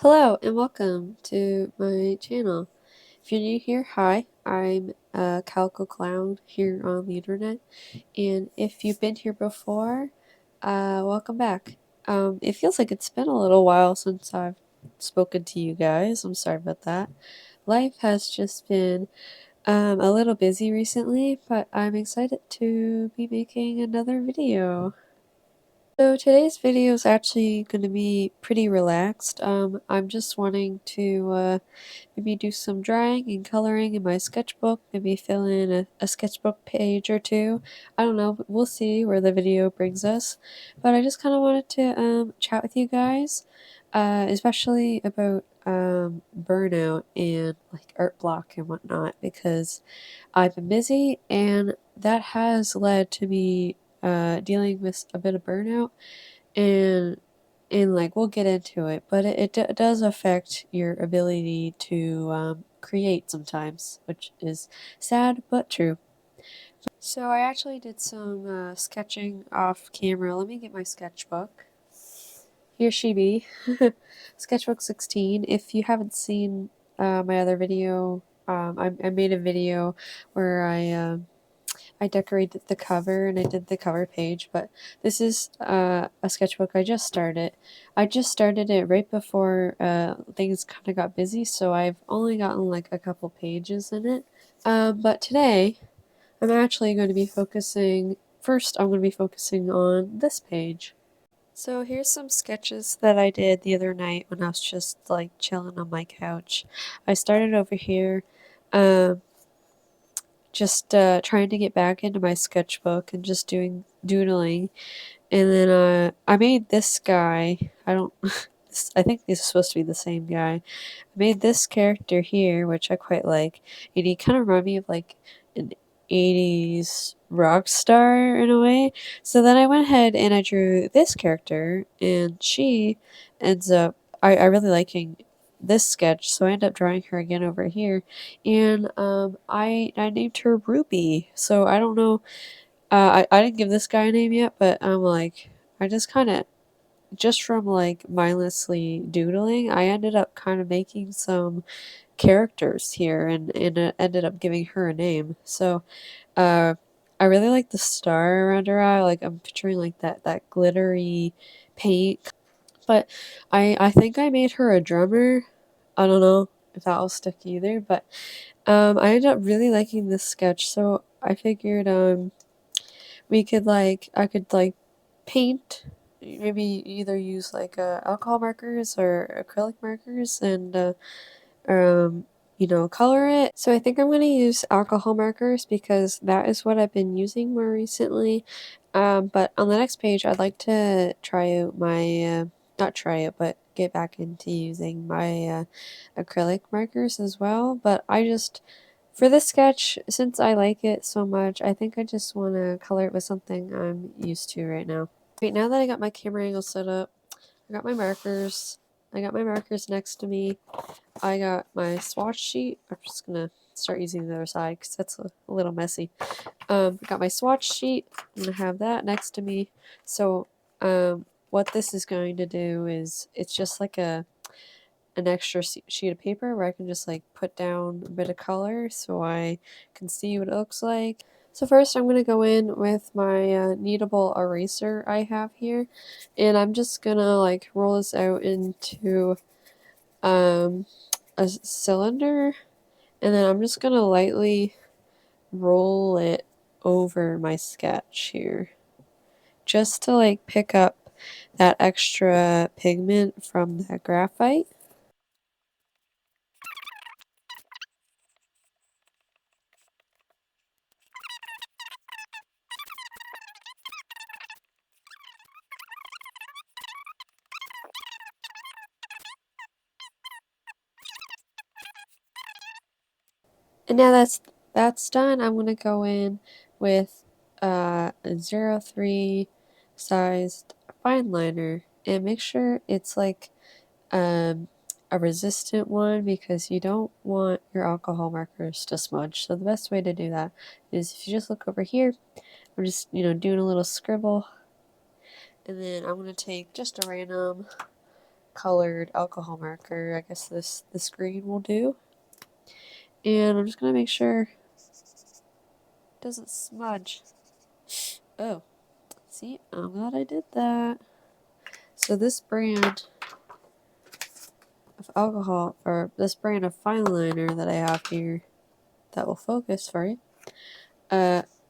Hello and welcome to my channel. If you're new here, hi, I'm a Calico Clown here on the internet, and if you've been here before, welcome back. It feels like it's been a little while since I've spoken to you guys. I'm sorry about that. Life has just been a little busy recently, but I'm excited to be making another video. So today's video is actually going to be pretty relaxed. I'm just wanting to maybe do some drawing and coloring in my sketchbook, maybe fill in a sketchbook page or two. I don't know, but we'll see where the video brings us. But I just kind of wanted to chat with you guys, especially about burnout and like art block and whatnot, because I've been busy and that has led to me dealing with a bit of burnout and like we'll get into it, but it does affect your ability to create sometimes, which is sad but true. So I actually did some sketching off camera. Let me get my sketchbook. Here she be. Sketchbook 16. If you haven't seen my other video, I made a video where I decorated the cover and I did the cover page, but this is a sketchbook I just started. I just started it right before things kind of got busy, so I've only gotten like a couple pages in it. But today, I'm actually going to be focusing, first I'm going to be focusing on this page. So here's some sketches that I did the other night when I was just like chilling on my couch. I started over here. Um, just trying to get back into my sketchbook and just doing doodling. And then I made this guy. I don't. I think these are supposed to be the same guy. I made this character here, which I quite like, and he kind of reminded me of like an 80s rock star in a way. So then I went ahead and I drew this character, and she ends up. I really liking this sketch, so I end up drawing her again over here, and I named her Ruby. So I don't know. I didn't give this guy a name yet, but I'm like I just kind of just from like mindlessly doodling, I ended up kind of making some characters here and ended up giving her a name. So uh, I really like the star around her eye. Like I'm picturing like that glittery paint. But I think I made her a drummer. I don't know if that'll stick either, but I ended up really liking this sketch, so I figured we could like I could like paint, maybe either use like alcohol markers or acrylic markers and um color it. So I think I'm going to use alcohol markers because that is what I've been using more recently. But on the next page I'd like to try out my not try it, but get back into using my acrylic markers as well. But I just for this sketch, since I like it so much, I think I just want to color it with something I'm used to right now. Right now that I got my camera angle set up, I got my markers. I got my markers next to me. I got my swatch sheet. I'm just gonna start using the other side because that's a little messy. I got my swatch sheet. I'm gonna have that next to me. So what this is going to do is it's just like an extra sheet of paper where I can just like put down a bit of color so I can see what it looks like. So first I'm going to go in with my kneadable eraser I have here, and I'm just going to like roll this out into a cylinder, and then I'm just going to lightly roll it over my sketch here just to like pick up that extra pigment from that graphite. And now that's done, I'm gonna go in with a 03 sized fine liner and make sure it's like a resistant one because you don't want your alcohol markers to smudge. So the best way to do that is if you just look over here, I'm just doing a little scribble, and then I'm gonna take just a random colored alcohol marker. I guess this green will do. And I'm just gonna make sure it doesn't smudge. Oh, see, I'm glad I did that. So this brand of alcohol, or this brand of fine liner that I have here that will focus for you,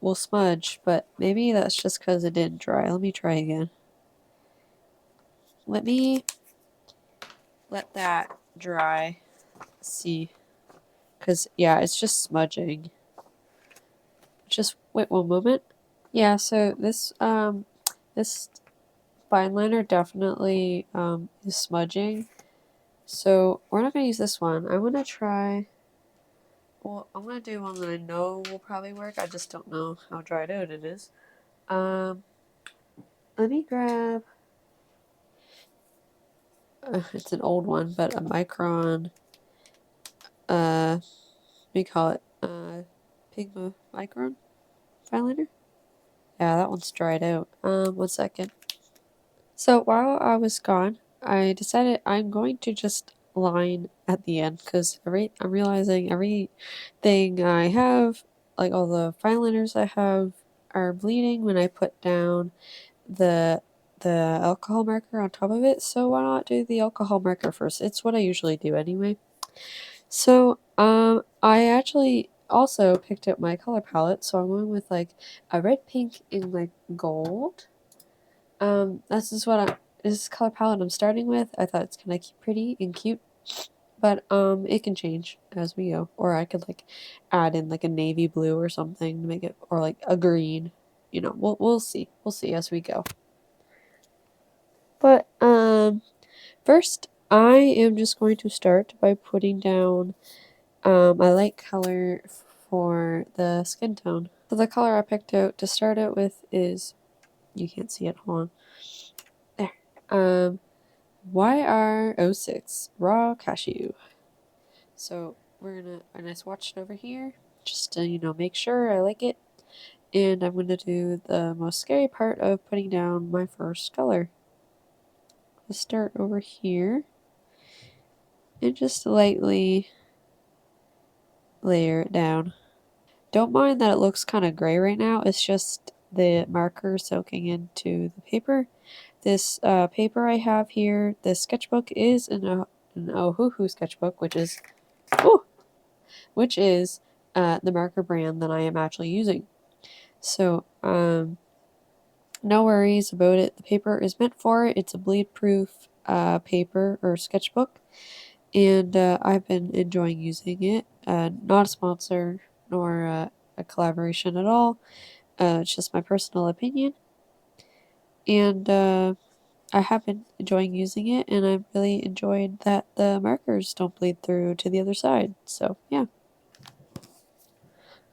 will smudge, but maybe that's just because it didn't dry. Let me try again. Let me let that dry. See, because yeah, it's just smudging. Just wait one moment. Yeah, so this fine liner definitely is smudging. So we're not gonna use this one. I'm gonna try. Well, I'm gonna do one that I know will probably work. I just don't know how dried out it is. Let me grab. It's an old one, but a micron. What do you call it? Pigma micron fine liner. Yeah, that one's dried out. 1 second. So while I was gone, I decided I'm going to just line at the end because I'm realizing everything I have, like all the fine liners I have, are bleeding when I put down the alcohol marker on top of it. So why not do the alcohol marker first? It's what I usually do anyway. So I actually also picked up my color palette. So I'm going with like a red, pink, and like gold. This is color palette I'm starting with. I thought it's kind of pretty and cute, but it can change as we go. Or I could like add in like a navy blue or something to make it, or like a green. You know, we'll see. We'll see as we go. But first I am just going to start by putting down my light color for the skin tone. So the color I picked out to start out with is, you can't see it. Hold on. There. YR06 raw cashew. So and I swatched it over here just to make sure I like it. And I'm gonna do the most scary part of putting down my first color. Let's start over here and just lightly layer it down. Don't mind that it looks kind of gray right now. It's just the marker soaking into the paper. This paper I have here, this sketchbook is an Ohuhu sketchbook, which is the marker brand that I am actually using. So no worries about it. The paper is meant for it. It's a bleed proof paper or sketchbook, and I've been enjoying using it. Not a sponsor nor a collaboration at all. It's just my personal opinion, and I have been enjoying using it, and I've really enjoyed that the markers don't bleed through to the other side. So yeah.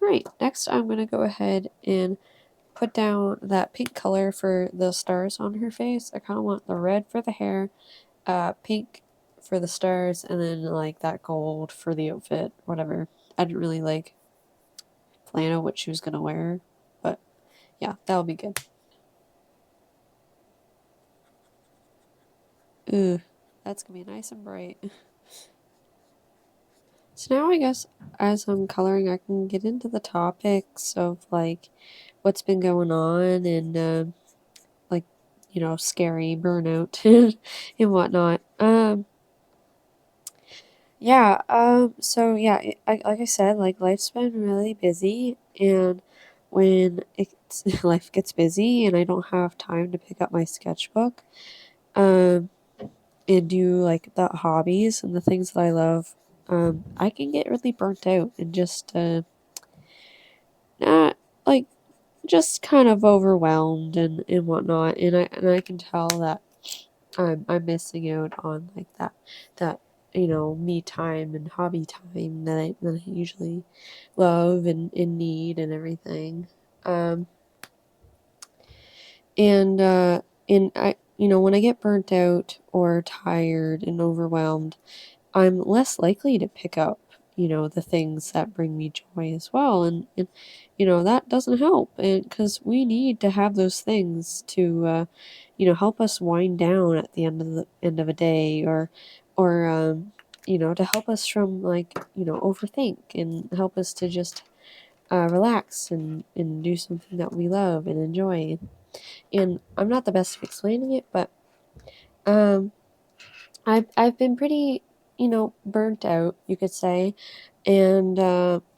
Right, next I'm going to go ahead and put down that pink color for the stars on her face. I kind of want the red for the hair, pink for the stars, and then like that gold for the outfit, whatever. I didn't really like plan out what she was going to wear, but yeah, that'll be good. Ooh, that's going to be nice and bright. So now I guess as I'm coloring, I can get into the topics of like what's been going on and like scary burnout and whatnot. Yeah. So yeah, like I said, like life's been really busy, and when life gets busy and I don't have time to pick up my sketchbook, um, and do like the hobbies and the things that I love, I can get really burnt out and just not like just kind of overwhelmed and whatnot, and I can tell that I'm missing out on like that me time and hobby time that I usually love and need and everything. Um, and I when I get burnt out or tired and overwhelmed, I'm less likely to pick up the things that bring me joy as well, and that doesn't help, and because we need to have those things to help us wind down at the end of a day, or to help us from overthink, and help us to just relax and do something that we love and enjoy. And I'm not the best at explaining it, but um, I've been pretty, burnt out, you could say, and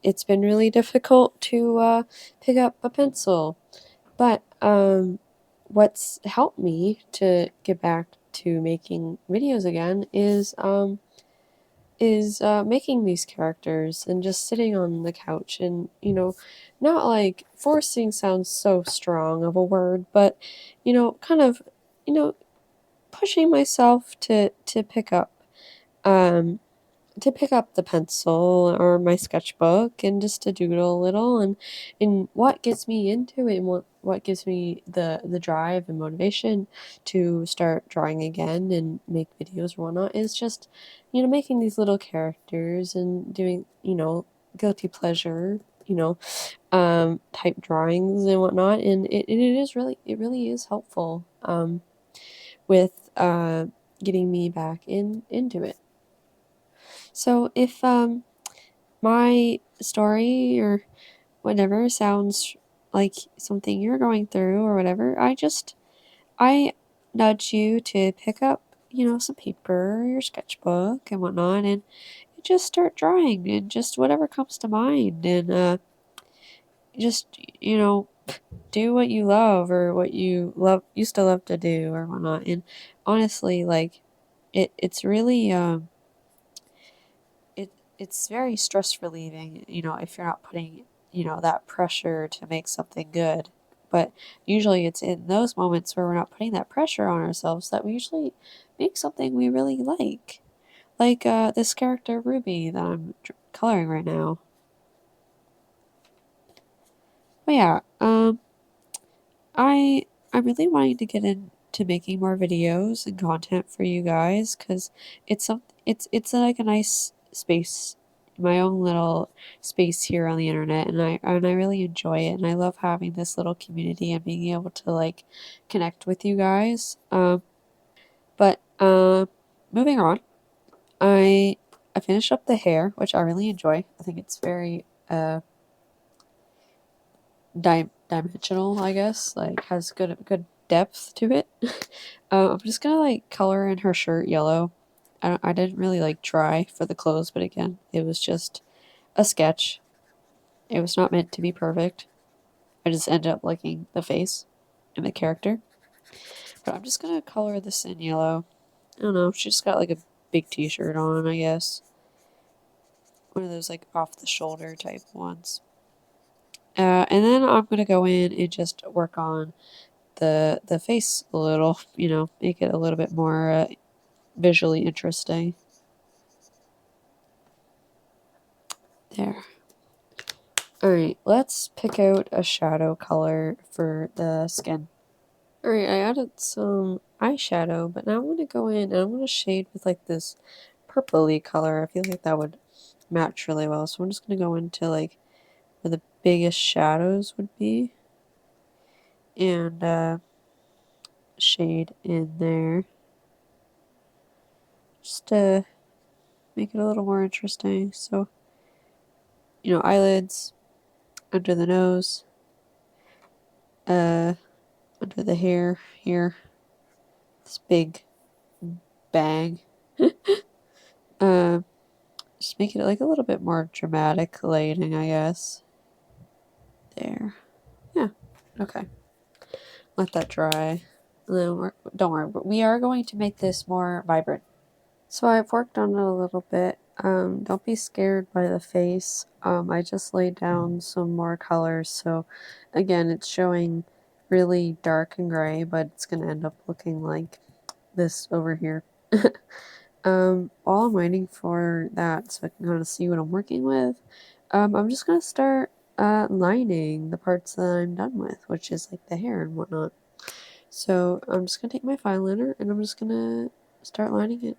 it's been really difficult to pick up a pencil. But what's helped me to get back to making videos again is making these characters and just sitting on the couch and not like forcing sounds so strong of a word, but kind of you know pushing myself to pick up um the pencil or my sketchbook and just to doodle a little. And what gets me into it, and what gives me the drive and motivation to start drawing again and make videos or whatnot is just making these little characters and doing guilty pleasure type drawings and whatnot. And it really is helpful with getting me back into it. So if my story or whatever sounds like something you're going through or whatever, I nudge you to pick up, some paper, your sketchbook and whatnot, and just start drawing and just whatever comes to mind, and just do what you love or what you used to love to do or whatnot. And honestly, like it's really it's very stress relieving, if you're not putting, that pressure to make something good. But usually it's in those moments where we're not putting that pressure on ourselves that we usually make something we really like. Like this character Ruby that I'm coloring right now. But yeah, I'm really wanting to get into making more videos and content for you guys, because it's like a nice space, my own little space here on the internet, and I really enjoy it, and I love having this little community and being able to like connect with you guys. But moving on, I finished up the hair, which I really enjoy. I think it's very dimensional, I guess, like has good depth to it. I'm just gonna like color in her shirt yellow. I didn't really like try for the clothes, but again, it was just a sketch. It was not meant to be perfect. I just ended up liking the face and the character. But I'm just gonna color this in yellow. I don't know, she just got like a big t-shirt on, I guess. One of those like off the shoulder type ones. And then I'm gonna go in and just work on the face a little, make it a little bit more visually interesting. There. Alright, let's pick out a shadow color for the skin. Alright, I added some eyeshadow, but now I'm going to go in and I'm going to shade with like this purpley color. I feel like that would match really well. So I'm just going to go into like where the biggest shadows would be and shade in there. Just to make it a little more interesting. So, eyelids, under the nose, under the hair here, this big bang. uh, just make it like a little bit more dramatic lighting, I guess. There. Yeah. Okay. Let that dry. And then don't worry, but we are going to make this more vibrant. So I've worked on it a little bit. Don't be scared by the face. I just laid down some more colors. So again, it's showing really dark and gray, but it's going to end up looking like this over here. While I'm waiting for that so I can kind of see what I'm working with, I'm just going to start lining the parts that I'm done with, which is like the hair and whatnot. So I'm just going to take my fine liner and I'm just going to start lining it.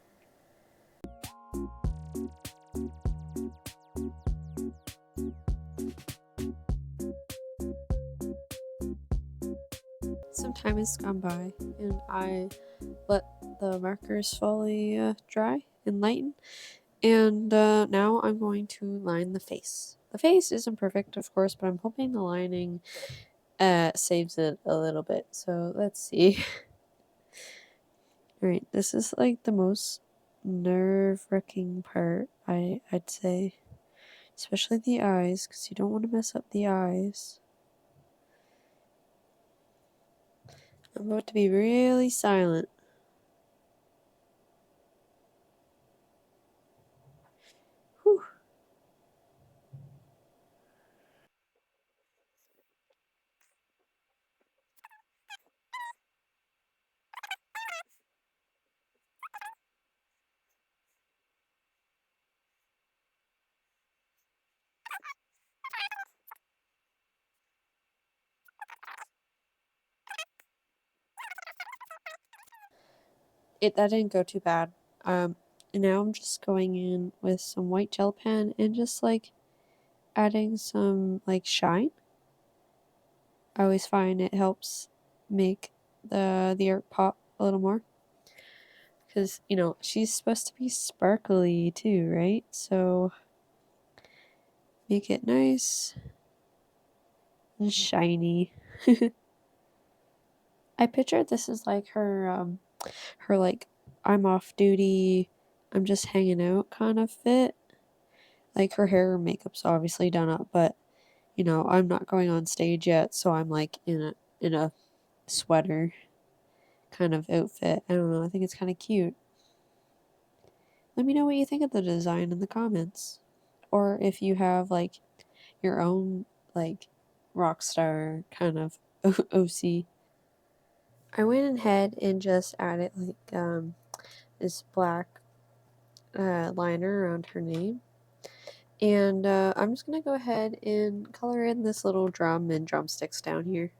time has gone by and I let the markers fully dry and lighten. And now I'm going to line the face. The face isn't perfect, of course, but I'm hoping the lining saves it a little bit. So let's see. Alright, this is like the most nerve-wracking part, I'd say. Especially the eyes, because you don't want to mess up the eyes. I'm about to be really silent. Whew. That didn't go too bad. And now I'm just going in with some white gel pen and just like adding some like shine. I always find it helps make the art pop a little more. Because, you know, she's supposed to be sparkly too, right? So make it nice and shiny. I pictured this as like her like I'm off duty, I'm just hanging out kind of fit. Like her hair and makeup's obviously done up, but you know, I'm not going on stage yet, so I'm like in a sweater kind of outfit. I don't know, I think it's kind of cute. Let me know what you think of the design in the comments. Or if you have like your own like rock star kind of OC. I went ahead and just added like this black liner around her name. And I'm just going to go ahead and color in this little drum and drumsticks down here.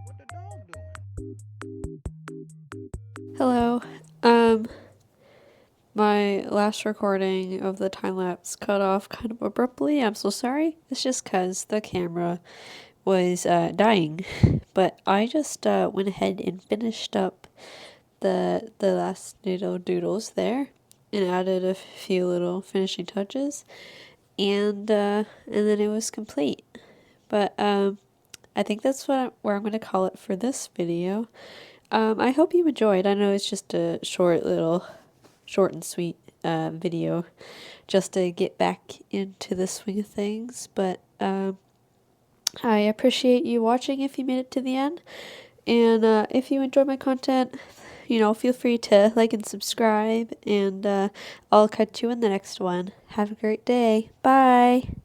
What the dog doing? Hello. My last recording of the time lapse cut off kind of abruptly. I'm so sorry. It's just because the camera was dying. But I just went ahead and finished up the last little doodles there and added a few little finishing touches, and then it was complete. But I think that's where I'm going to call it for this video. I hope you enjoyed. I know it's just a short and sweet video just to get back into the swing of things, but I appreciate you watching if you made it to the end. And if you enjoy my content, you know, feel free to like and subscribe, and I'll catch you in the next one. Have a great day. Bye.